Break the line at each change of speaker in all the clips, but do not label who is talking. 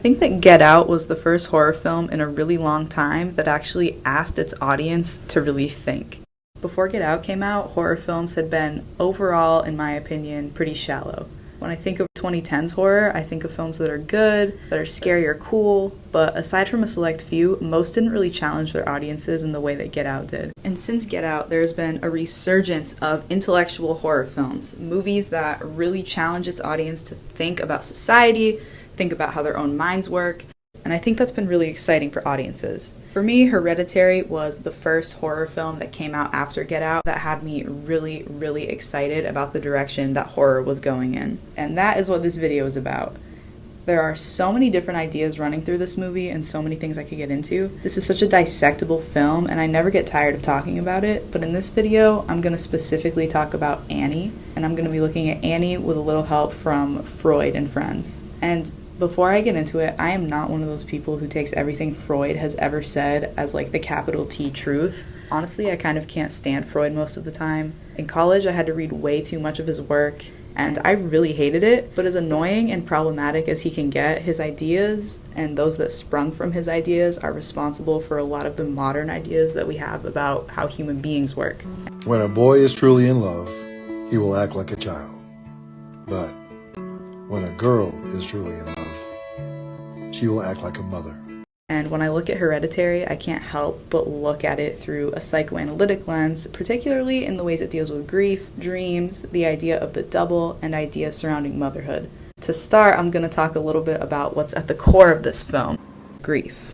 think that Get Out was the first horror film in a really long time that actually asked its audience to really think. Before Get Out came out, horror films had been, overall, in my opinion, pretty shallow. When I think of 2010s horror, I think of films that are good, that are scary or cool, but aside from a select few, most didn't really challenge their audiences in the way that Get Out did. And since Get Out, there's been a resurgence of intellectual horror films, movies that really challenge its audience to think about society, think about how their own minds work, and I think that's been really exciting for audiences. For me, Hereditary was the first horror film that came out after Get Out that had me really, really excited about the direction that horror was going in. And that is what this video is about. There are so many different ideas running through this movie and so many things I could get into. This is such a dissectable film and I never get tired of talking about it, but in this video, I'm going to specifically talk about Annie, and I'm going to be looking at Annie with a little help from Freud and friends. And before I get into it, I am not one of those people who takes everything Freud has ever said as like the capital T truth. Honestly, I kind of can't stand Freud most of the time. In college, I had to read way too much of his work, and I really hated it, but as annoying and problematic as he can get, his ideas, and those that sprung from his ideas, are responsible for a lot of the modern ideas that we have about how human beings work.
When a boy is truly in love, he will act like a child. But when a girl is truly in love, she will act like a mother.
And when I look at Hereditary, I can't help but look at it through a psychoanalytic lens, particularly in the ways it deals with grief, dreams, the idea of the double, and ideas surrounding motherhood. To start, I'm going to talk a little bit about what's at the core of this film: grief.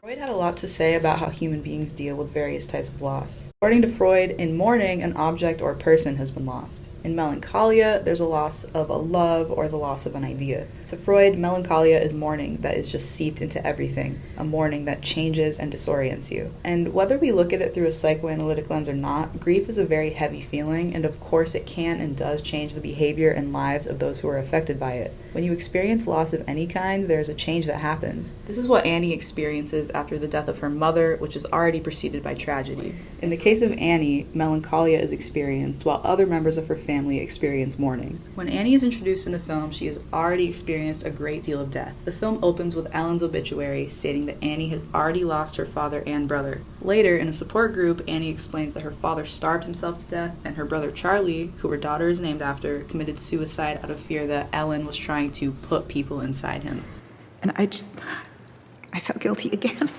Freud had a lot to say about how human beings deal with various types of loss. According to Freud, in mourning, an object or person has been lost. In melancholia, there's a loss of a love or the loss of an idea. To Freud, melancholia is mourning that is just seeped into everything, a mourning that changes and disorients you. And whether we look at it through a psychoanalytic lens or not, grief is a very heavy feeling, and of course it can and does change the behavior and lives of those who are affected by it. When you experience loss of any kind, there's a change that happens. This is what Annie experiences after the death of her mother, which is already preceded by tragedy. In the case of Annie, melancholia is experienced, while other members of her family experience mourning. When Annie is introduced in the film, she has already experienced a great deal of death. The film opens with Ellen's obituary, stating that Annie has already lost her father and brother. Later, in a support group, Annie explains that her father starved himself to death, and her brother Charlie, who her daughter is named after, committed suicide out of fear that Ellen was trying to put people inside him.
And I felt guilty again.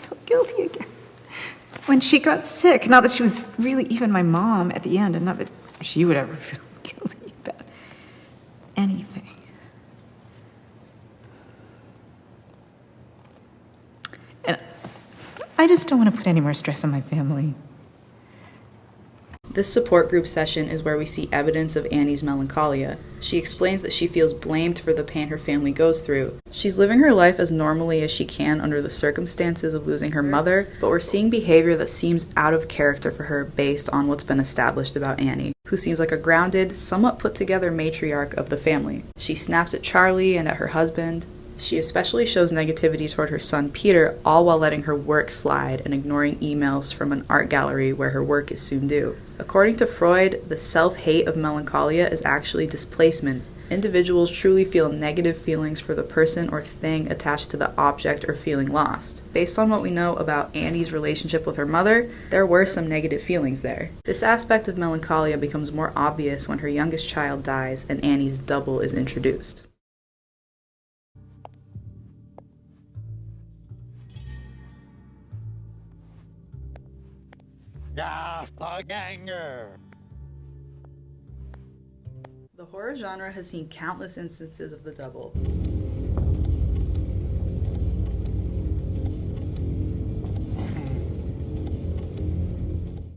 When she got sick, not that she was really even my mom at the end, and not that she would ever feel guilty about anything. And I just don't want to put any more stress on my family.
This support group session is where we see evidence of Annie's melancholia. She explains that she feels blamed for the pain her family goes through. She's living her life as normally as she can under the circumstances of losing her mother, but we're seeing behavior that seems out of character for her based on what's been established about Annie, who seems like a grounded, somewhat put-together matriarch of the family. She snaps at Charlie and at her husband. She especially shows negativity toward her son Peter, all while letting her work slide and ignoring emails from an art gallery where her work is soon due. According to Freud, the self-hate of melancholia is actually displacement. Individuals truly feel negative feelings for the person or thing attached to the object or feeling lost. Based on what we know about Annie's relationship with her mother, there were some negative feelings there. This aspect of melancholia becomes more obvious when her youngest child dies and Annie's double is introduced.
Doppelganger!
The horror genre has seen countless instances of the double.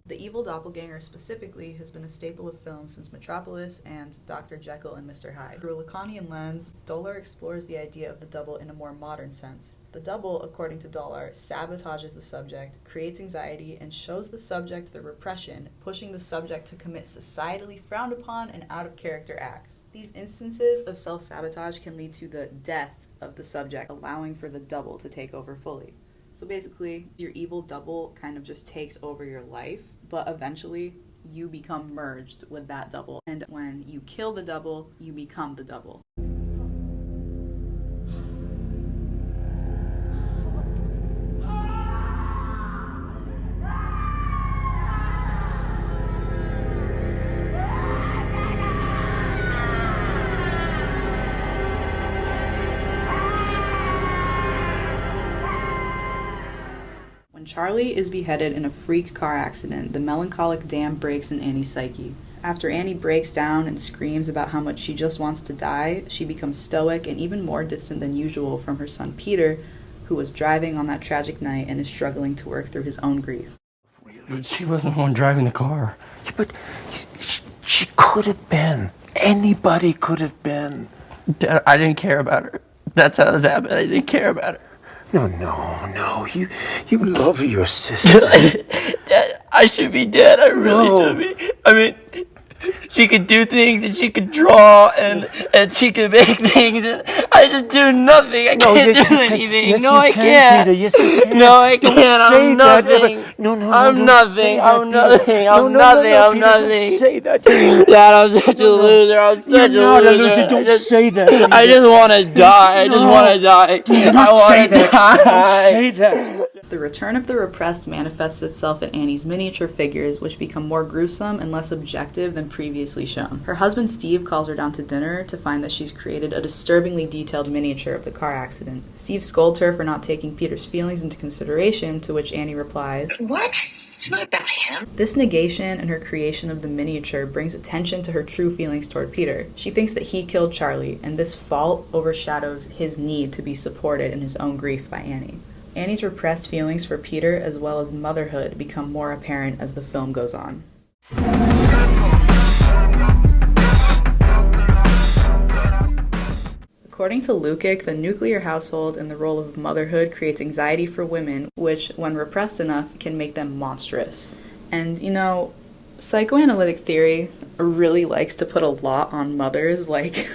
The evil doppelganger specifically has been a staple of film since Metropolis and Dr. Jekyll and Mr. Hyde. Through a Lacanian lens, Dollar explores the idea of the double in a more modern sense. The double, according to Dollar, sabotages the subject, creates anxiety, and shows the subject the repression, pushing the subject to commit societally frowned upon and out-of-character acts. These instances of self-sabotage can lead to the death of the subject, allowing for the double to take over fully. So basically, your evil double kind of just takes over your life, but eventually you become merged with that double. And when you kill the double, you become the double. When Charlie is beheaded in a freak car accident, the melancholic dam breaks in Annie's psyche. After Annie breaks down and screams about how much she just wants to die, she becomes stoic and even more distant than usual from her son Peter, who was driving on that tragic night and is struggling to work through his own grief.
But she wasn't the one driving the car.
Yeah, but she could have been. Anybody could have been.
Dad, I didn't care about her. That's how this happened. I didn't care about her.
No. You love your sister.
Dad, I should be dead. I really should be. I mean, she could do things and she could draw and she could make things and I just do nothing. I can't do anything.
Yes,
no,
you
I
can,
can't.
Peter. Yes, you can.
No, I
Don't
can't.
say
I'm
that.
nothing.
No,
I'm
don't
nothing.
say that,
I'm nothing.
Peter.
I'm
No,
nothing. I'm
Peter,
nothing.
Don't say that.
Dad, I'm such a loser. I'm such
You're not
a
a
loser.
loser. Don't say that.
I just want to die. I just want to die.
Do not
I want
say
to
that.
die.
Don't say that.
The return of the repressed manifests itself in Annie's miniature figures, which become more gruesome and less objective than previously shown. Her husband Steve calls her down to dinner to find that she's created a disturbingly detailed miniature of the car accident. Steve scolds her for not taking Peter's feelings into consideration, to which Annie replies,
"What? It's not about him."
This negation and her creation of the miniature brings attention to her true feelings toward Peter. She thinks that he killed Charlie, and this fault overshadows his need to be supported in his own grief by Annie. Annie's repressed feelings for Peter as well as motherhood become more apparent as the film goes on. According to Lukic, the nuclear household and the role of motherhood creates anxiety for women, which, when repressed enough, can make them monstrous. And, you know, psychoanalytic theory really likes to put a lot on mothers, like...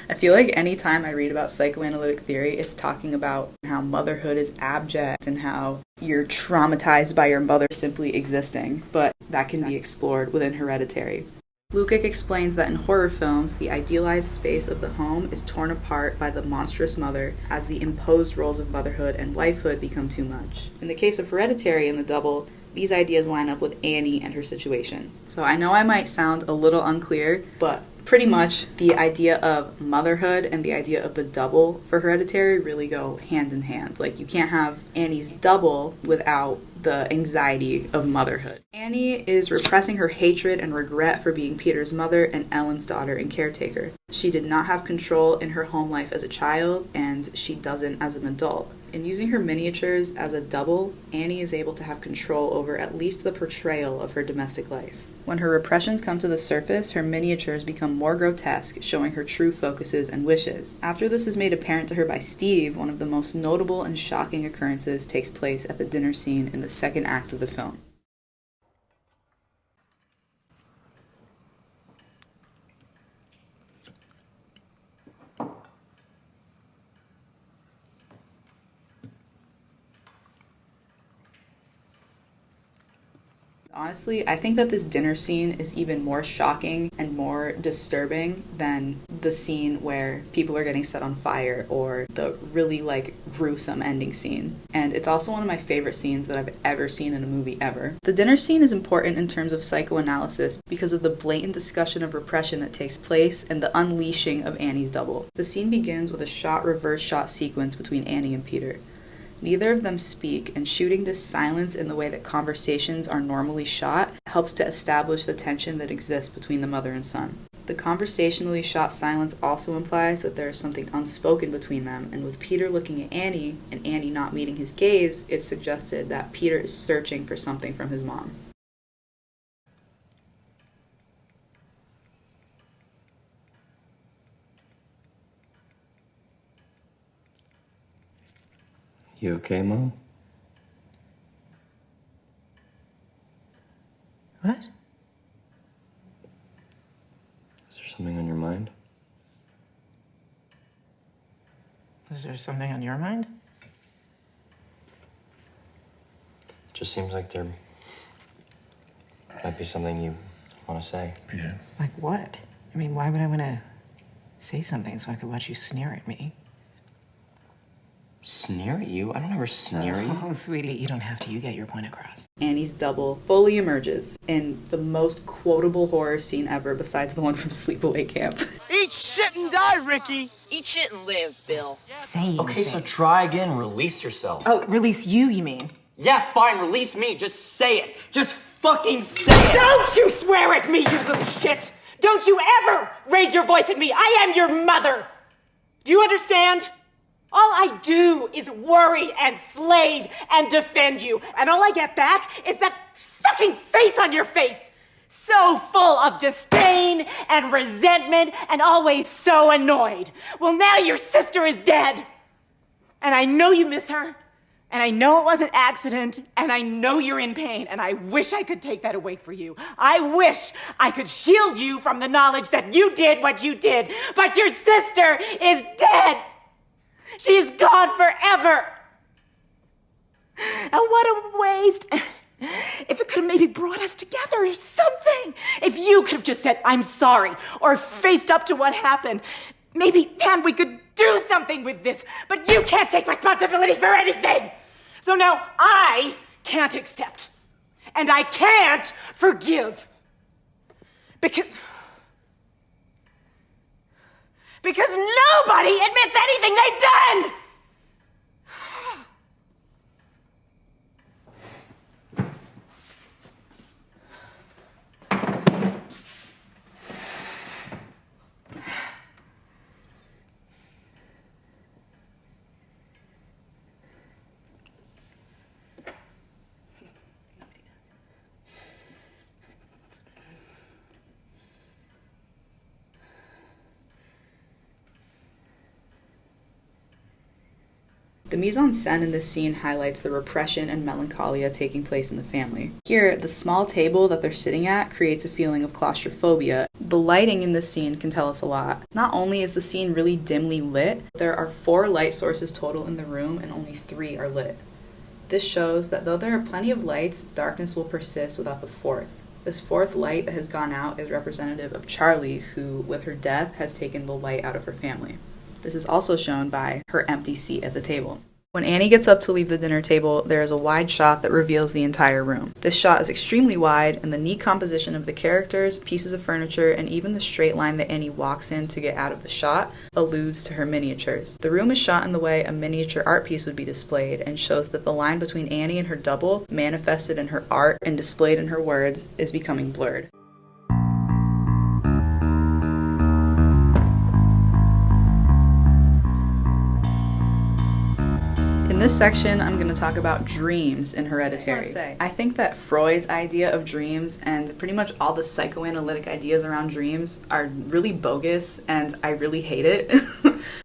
I feel like anytime I read about psychoanalytic theory, it's talking about how motherhood is abject and how you're traumatized by your mother simply existing, but that can be explored within Hereditary. Lukic explains that in horror films, the idealized space of the home is torn apart by the monstrous mother as the imposed roles of motherhood and wifehood become too much. In the case of Hereditary and the double, these ideas line up with Annie and her situation. So I know I might sound a little unclear, but pretty much the idea of motherhood and the idea of the double for Hereditary really go hand in hand. Like, you can't have Annie's double without the anxiety of motherhood. Annie is repressing her hatred and regret for being Peter's mother and Ellen's daughter and caretaker. She did not have control in her home life as a child, and she doesn't as an adult. In using her miniatures as a double, Annie is able to have control over at least the portrayal of her domestic life. When her repressions come to the surface, her miniatures become more grotesque, showing her true focuses and wishes. After this is made apparent to her by Steve, one of the most notable and shocking occurrences takes place at the dinner scene in the second act of the film. Honestly, I think that this dinner scene is even more shocking and more disturbing than the scene where people are getting set on fire or the really, gruesome ending scene. And it's also one of my favorite scenes that I've ever seen in a movie ever. The dinner scene is important in terms of psychoanalysis because of the blatant discussion of repression that takes place and the unleashing of Annie's double. The scene begins with a shot-reverse shot sequence between Annie and Peter. Neither of them speak, and shooting this silence in the way that conversations are normally shot helps to establish the tension that exists between the mother and son. The conversationally shot silence also implies that there is something unspoken between them, and with Peter looking at Annie and Annie not meeting his gaze, it's suggested that Peter is searching for something from his mom.
You okay, Mom?
What?
Is there something on your mind?
Is there something on your mind?
It just seems like there
Might be something you want to say.
Peter.
Like what? I mean, why would I want to say something so I could watch you sneer at me?
Sneer at you? I don't ever sneer at you.
Oh, sweetie, you don't have to. You get your point across.
Annie's double fully emerges in the most quotable horror scene ever besides the one from Sleepaway Camp.
Eat shit and die, Ricky!
Eat shit and live, Bill.
Same.
Okay, so try again. Release yourself.
Oh, release you mean?
Yeah, fine. Release me. Just say it. Just fucking say it.
Don't you swear at me, you little shit! Don't you ever raise your voice at me! I am your mother! Do you understand? All I do is worry and slave and defend you, and all I get back is that fucking face on your face! So full of disdain and resentment and always so annoyed. Well, now your sister is dead. And I know you miss her, and I know it was an accident, and I know you're in pain, and I wish I could take that away for you. I wish I could shield you from the knowledge that you did what you did, but your sister is dead. She's gone forever. And what a waste. If it could have maybe brought us together or something. If you could have just said, I'm sorry, or faced up to what happened. Maybe then we could do something with this. But you can't take responsibility for anything. So now I can't accept. And I can't forgive. Because nobody admits anything they've done!
The mise-en-scène in this scene highlights the repression and melancholia taking place in the family. Here, the small table that they're sitting at creates a feeling of claustrophobia. The lighting in this scene can tell us a lot. Not only is the scene really dimly lit, there are 4 light sources total in the room and only 3 are lit. This shows that though there are plenty of lights, darkness will persist without the 4th. This 4th light that has gone out is representative of Charlie, who, with her death, has taken the light out of her family. This is also shown by her empty seat at the table. When Annie gets up to leave the dinner table, there is a wide shot that reveals the entire room. This shot is extremely wide, and the neat composition of the characters, pieces of furniture, and even the straight line that Annie walks in to get out of the shot alludes to her miniatures. The room is shot in the way a miniature art piece would be displayed, and shows that the line between Annie and her double, manifested in her art and displayed in her words, is becoming blurred. In this section, I'm going to talk about dreams in Hereditary. I think that Freud's idea of dreams and pretty much all the psychoanalytic ideas around dreams are really bogus, and I really hate it.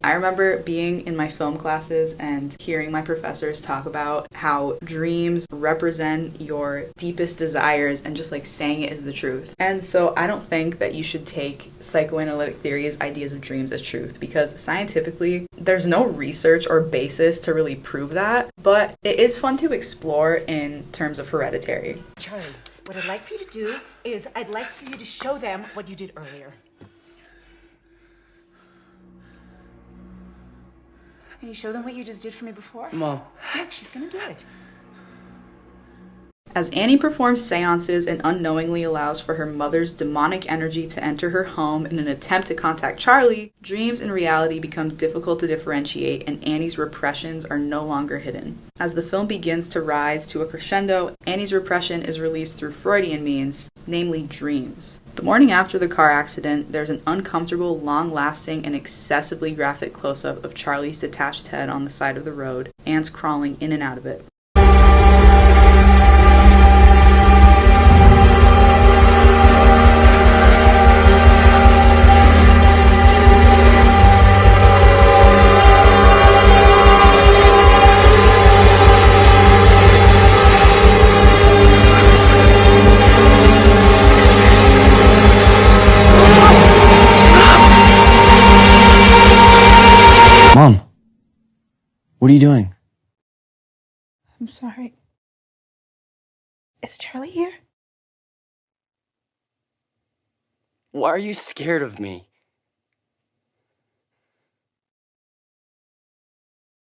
I remember being in my film classes and hearing my professors talk about how dreams represent your deepest desires and just like saying it is the truth. And so I don't think that you should take psychoanalytic theories, ideas of dreams as truth, because scientifically there's no research or basis to really prove that, but it is fun to explore in terms of Hereditary.
Charlie, what I'd like for you to do is I'd like for you to show them what you did earlier. Can you show them what you just did for me before?
Mom.
Look, she's gonna do it.
As Annie performs seances and unknowingly allows for her mother's demonic energy to enter her home in an attempt to contact Charlie, dreams and reality become difficult to differentiate, and Annie's repressions are no longer hidden. As the film begins to rise to a crescendo, Annie's repression is released through Freudian means, namely dreams. The morning after the car accident, there's an uncomfortable, long-lasting, and excessively graphic close-up of Charlie's detached head on the side of the road, ants crawling in and out of it.
Mom, what are you doing?
I'm sorry. Is Charlie here?
Why are you scared of me?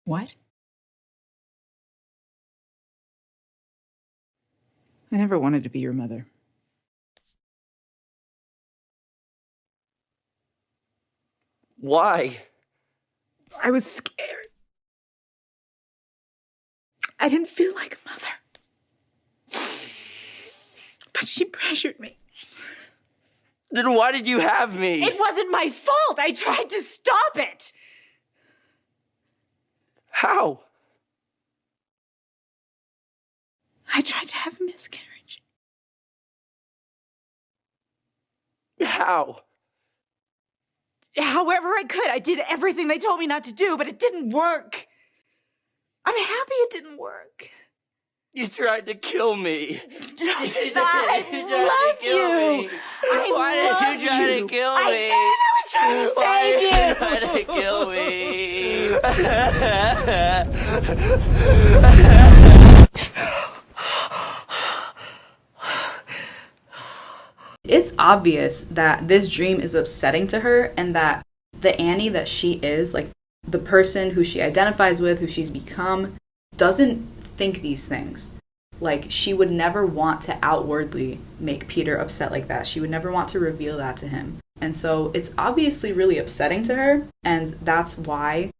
What? I never wanted to be your mother.
Why?
I was scared. I didn't feel like a mother. But she pressured me.
Then why did you have me?
It wasn't my fault. I tried to stop it.
How?
I tried to have a miscarriage.
How?
However I could. I did everything they told me not to do, but it didn't work. I'm happy it didn't work.
You tried to kill me.
I love you.
Why did you try to kill me?
I did. I was trying to save you.
Why did you try to kill me?
It's obvious that this dream is upsetting to her and that the Annie that she is, like the person who she identifies with, who she's become, doesn't think these things. Like, she would never want to outwardly make Peter upset like that. She would never want to reveal that to him. And so it's obviously really upsetting to her, and that's why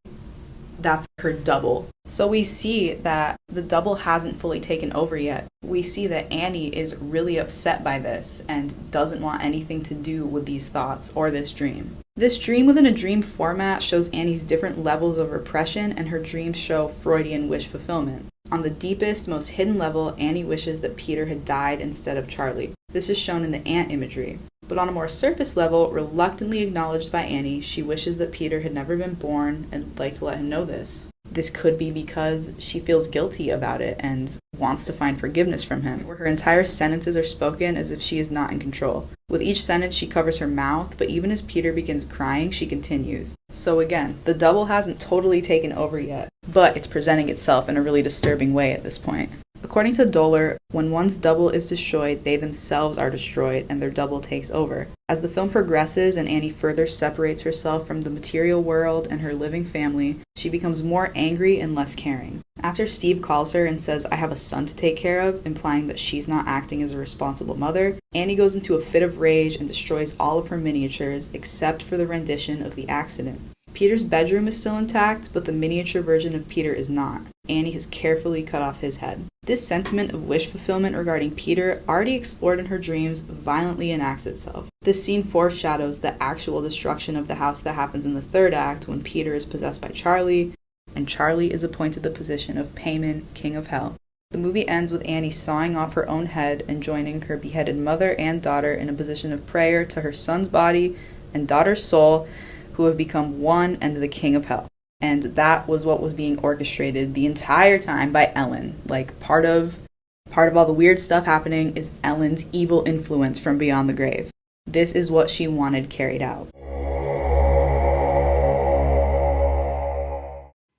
that's her double. So we see that the double hasn't fully taken over yet. We see that Annie is really upset by this and doesn't want anything to do with these thoughts or this dream. This dream within a dream format shows Annie's different levels of repression, and her dreams show Freudian wish fulfillment. On the deepest, most hidden level, Annie wishes that Peter had died instead of Charlie. This is shown in the ant imagery. But on a more surface level, reluctantly acknowledged by Annie, she wishes that Peter had never been born and would like to let him know this. This could be because she feels guilty about it and wants to find forgiveness from him, where her entire sentences are spoken as if she is not in control. With each sentence, she covers her mouth, but even as Peter begins crying, she continues. So again, the double hasn't totally taken over yet, but it's presenting itself in a really disturbing way at this point. According to Doller, when one's double is destroyed, they themselves are destroyed and their double takes over. As the film progresses and Annie further separates herself from the material world and her living family, she becomes more angry and less caring. After Steve calls her and says, "I have a son to take care of," implying that she's not acting as a responsible mother, Annie goes into a fit of rage and destroys all of her miniatures except for the rendition of the accident. Peter's bedroom is still intact, but the miniature version of Peter is not. Annie has carefully cut off his head. This sentiment of wish fulfillment regarding Peter, already explored in her dreams, violently enacts itself. This scene foreshadows the actual destruction of the house that happens in the third act when Peter is possessed by Charlie, and Charlie is appointed the position of Payman, King of Hell. The movie ends with Annie sawing off her own head and joining her beheaded mother and daughter in a position of prayer to her son's body and daughter's soul, who have become one and the King of Hell. And that was what was being orchestrated the entire time by Ellen. Like, part of all the weird stuff happening is Ellen's evil influence from beyond the grave. This is what she wanted carried out.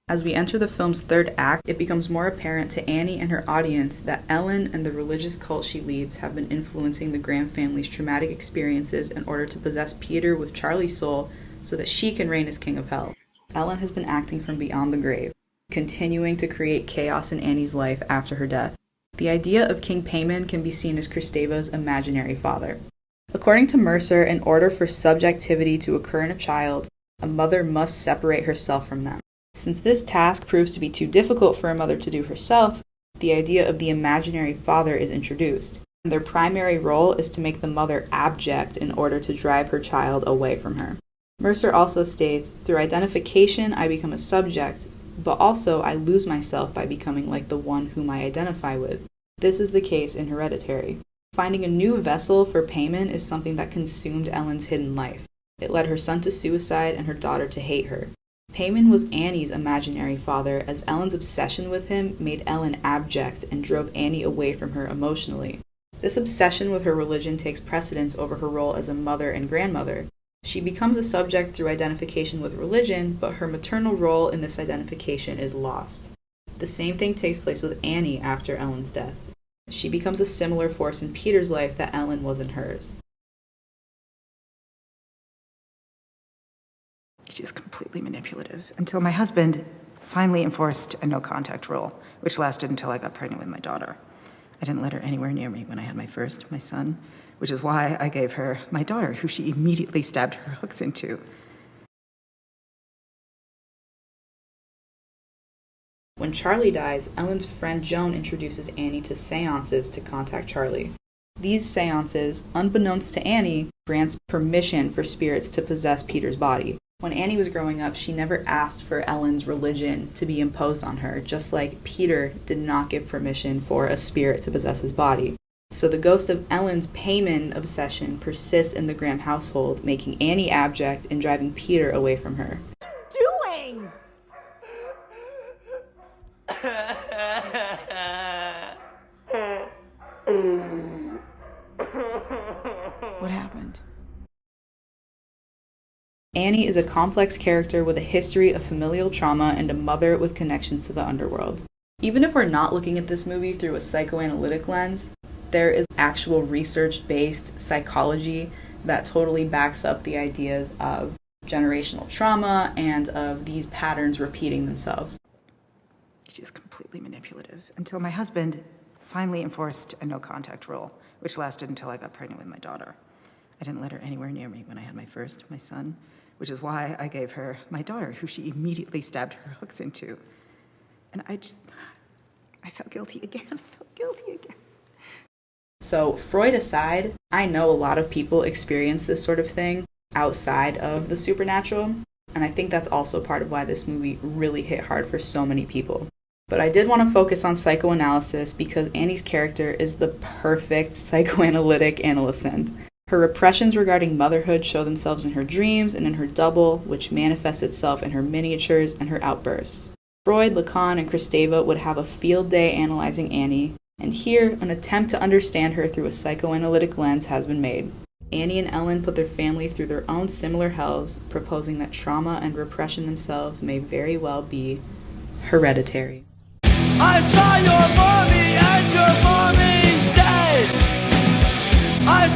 As we enter the film's third act, it becomes more apparent to Annie and her audience that Ellen and the religious cult she leads have been influencing the Graham family's traumatic experiences in order to possess Peter with Charlie's soul so that she can reign as King of Hell. Ellen has been acting from beyond the grave, continuing to create chaos in Annie's life after her death. The idea of King Payman can be seen as Kristeva's imaginary father. According to Mercer, in order for subjectivity to occur in a child, a mother must separate herself from them. Since this task proves to be too difficult for a mother to do herself, the idea of the imaginary father is introduced. Their primary role is to make the mother abject in order to drive her child away from her. Mercer also states, "Through identification, I become a subject, but also I lose myself by becoming like the one whom I identify with." This is the case in Hereditary. Finding a new vessel for Payman is something that consumed Ellen's hidden life. It led her son to suicide and her daughter to hate her. Payman was Annie's imaginary father, as Ellen's obsession with him made Ellen abject and drove Annie away from her emotionally. This obsession with her religion takes precedence over her role as a mother and grandmother. She becomes a subject through identification with religion, but her maternal role in this identification is lost. The same thing takes place with Annie after Ellen's death. She becomes a similar force in Peter's life that Ellen was in hers.
She's just completely manipulative. Until my husband finally enforced a no-contact rule, which lasted until I got pregnant with my daughter. I didn't let her anywhere near me when I had my son, which is why I gave her my daughter, who she immediately stabbed her hooks into.
When Charlie dies, Ellen's friend Joan introduces Annie to seances to contact Charlie. These seances, unbeknownst to Annie, grants permission for spirits to possess Peter's body. When Annie was growing up, she never asked for Ellen's religion to be imposed on her, just like Peter did not give permission for a spirit to possess his body. So the ghost of Ellen's payment obsession persists in the Graham household, making Annie abject and driving Peter away from her.
Doing?
What happened?
Annie is a complex character with a history of familial trauma and a mother with connections to the underworld. Even if we're not looking at this movie through a psychoanalytic lens, there is actual research-based psychology that totally backs up the ideas of generational trauma and of these patterns repeating themselves.
She's completely manipulative. Until my husband finally enforced a no-contact rule, which lasted until I got pregnant with my daughter. I didn't let her anywhere near me when I had my son, which is why I gave her my daughter, who she immediately stabbed her hooks into. And I felt guilty again.
So, Freud aside, I know a lot of people experience this sort of thing outside of the supernatural, and I think that's also part of why this movie really hit hard for so many people. But I did want to focus on psychoanalysis because Annie's character is the perfect psychoanalytic analysand. Her repressions regarding motherhood show themselves in her dreams and in her double, which manifests itself in her miniatures and her outbursts. Freud, Lacan, and Kristeva would have a field day analyzing Annie, and here, an attempt to understand her through a psychoanalytic lens has been made. Annie and Ellen put their family through their own similar hells, proposing that trauma and repression themselves may very well be hereditary.
I saw your mommy and your mommy's dead. I